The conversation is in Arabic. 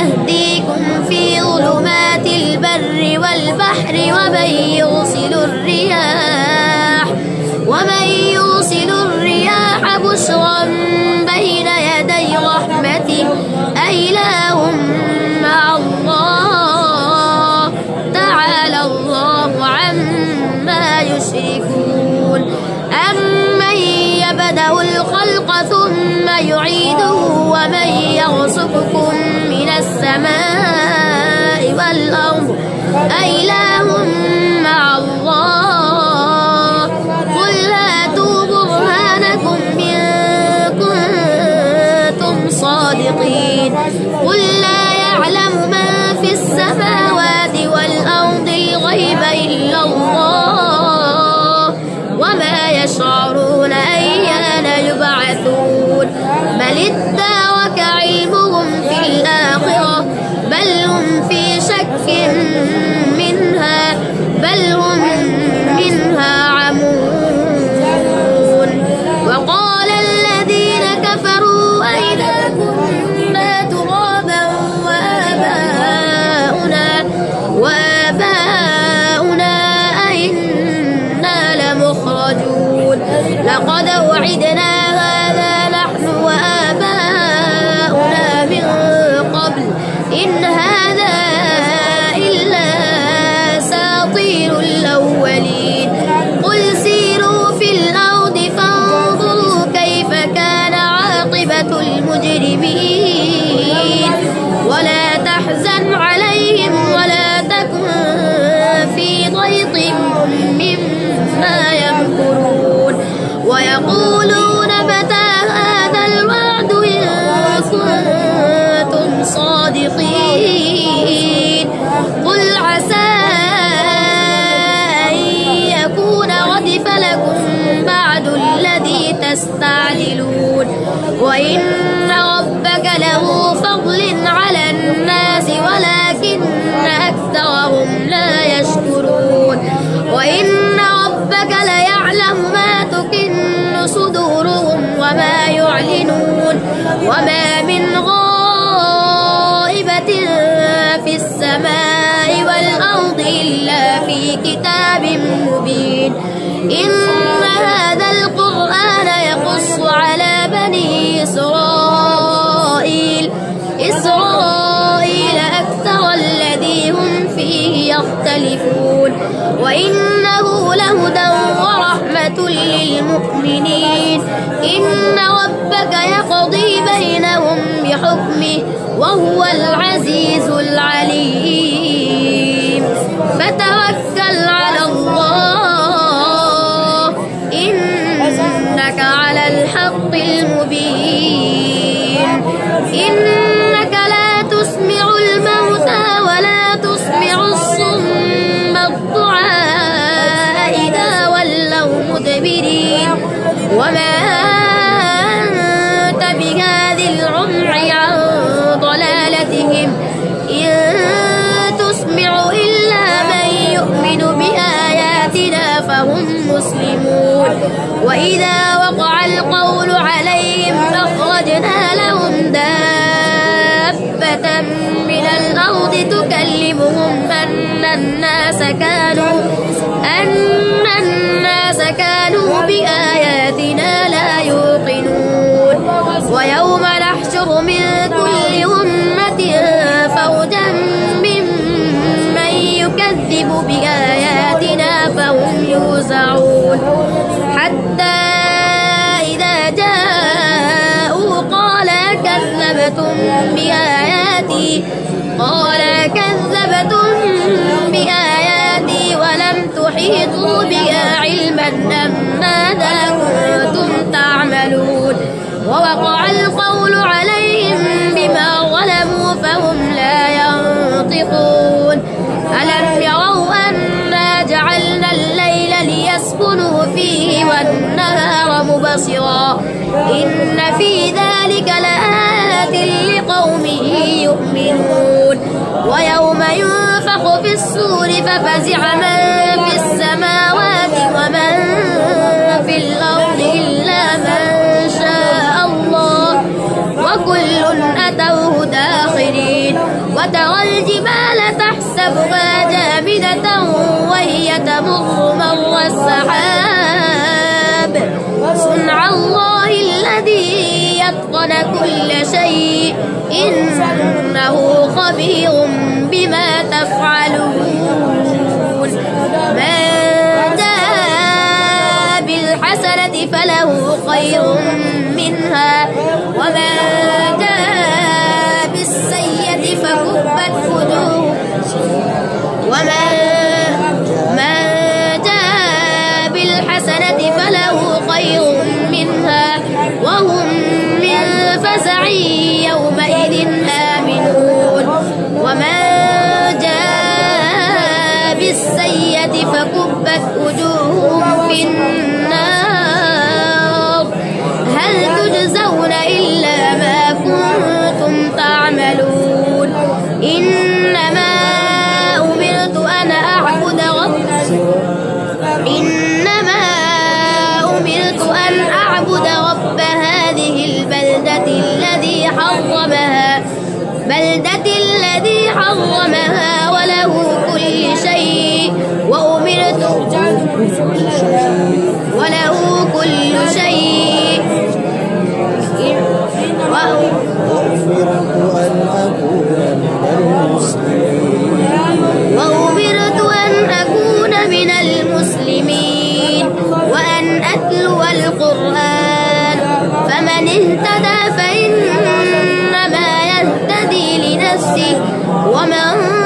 يهديكم في ظلمات البر والبحر ومن يرسل الرياح بشرا بين يدي رحمته أإله مع الله تعالى الله عما يشركون أمن يبدأ الخلق ثم يعيده ومن يرزقكم من السماء والأرض أإله مع الله قل هاتوا برهانكم إن كنتم صادقين قل لا يعلم من في السماوات والأرض الغيب إلا الله وما يشعرون أيان يبعثون بل ادارك علمهم في الآخرة بل هم في شك منها بل هم منها عمون وقال الذين كفروا أئذا كنا ترابا وآباؤنا أئنا لمخرجون لقد وعدنا هذا نحن وآباؤنا من قبل إن هذا إلا أساطير الأولين قل سيروا في الأرض فانظروا كيف كان عاقبة المجرمين ولا تحزن عليهم ولا تكن في ضيق مما يمكرون ويقولون متى هذا الوعد إن كنتم صادقين قل عسى أن يكون ردف لكم بعد الذي تستعجلون وإن ربك له فضل على الناس ولكن أكثرهم لا يشكرون وإن ربك ليعلم ما تكن صدورهم وما يعلنون وما من غائبة في السماء والأرض إلا في كتاب مبين إن هذا القرآن يقص على بني إسرائيل أكثر الذي هم فيه يختلفون وإنه لهدى ورحمة للمؤمنين إن ربك يقضي بينهم بحكمه وهو العزيز العليم فتوكل على الله إنك على الحق المبين إنك لا تسمع الموتى ولا تسمع الصم الدعاء إذا ولوا مدبرين وما أنت بهاد العمي عن ضلالتهم إن تسمع إلا من يؤمن بآياتنا فهم مسلمون وإذا وقع القول عليهم أخرجنا لهم دابة من الأرض تكلمهم أن الناس كانوا بآياتنا لا يوقنون ويوم نحشر من كل أمة فوجا ممن يكذب بآياتنا فهم يوزعون حتى إذا جاءوا قال كذبتم بآياتي ولم تحيطوا بها علما أم ماذا كنتم تعملون ووقع القول عليهم بما ظلموا فهم لا ينطقون ألم يروا أنا جعلنا الليل ليسكنوا فيه والنهار مبصرا إن في ذلك لآيات لقوم يؤمنون ويوم ينفخ في الصور ففزع من في السماوات ومن في الأرض إلا من شاء الله وكل أتوه داخرين تمر مر السحاب صنع الله الذي يتقن كل شيء إنه خبير بما تفعلون من جاء بالحسنة فله خير منها ومن جاء بالسيئة فكبت وجوههم ومن جاء بالحسنة فله خير منها وهم من فزع يومئذ آمنون ومن جاء بالسيئة فكبت وجوههم في النار هل تجزون إلا ما كنتم تعملون إنما أمرت أن أعبد رب هذه البلدة الذي حرمها وله كل شيء وأمرت أن أكون من المسلمين وأن أتلو القرآن فمن اهتدى فإنما يهتدي لنفسه ومن